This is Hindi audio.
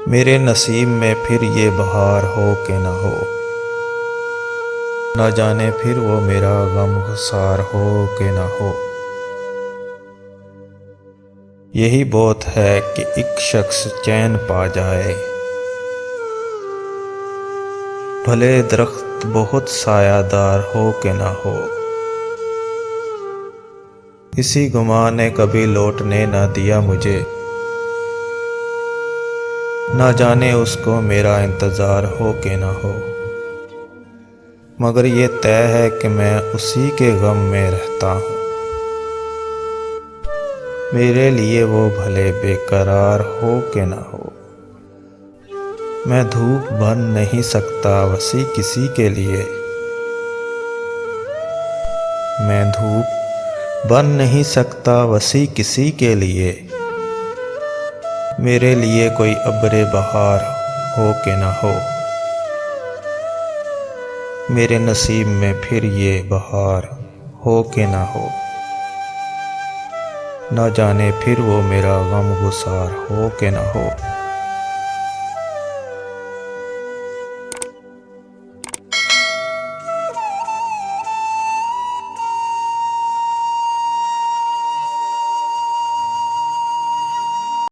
मेरे नसीब में फिर ये बहार हो कि न हो, न जाने फिर वो मेरा गमगुसार हो कि न हो। यही बहुत है कि एक शख्स चैन पा जाए, भले दरख्त बहुत सायादार हो कि न हो। इसी गुमान ने कभी लौटने न दिया मुझे, न जाने उसको मेरा इंतज़ार हो कि न हो। मगर ये तय है कि मैं उसी के गम में रहता हूँ, मेरे लिए वो भले बेकरार हो कि न हो। मैं धूप बन नहीं सकता वसी किसी के लिए, मैं धूप बन नहीं सकता वसी किसी के लिए। मेरे लिए कोई अब्रे बहार हो कि न हो, मेरे नसीब में फिर ये बहार हो कि न हो। न जाने फिर वो मेरा गमगुसार हो कि न हो।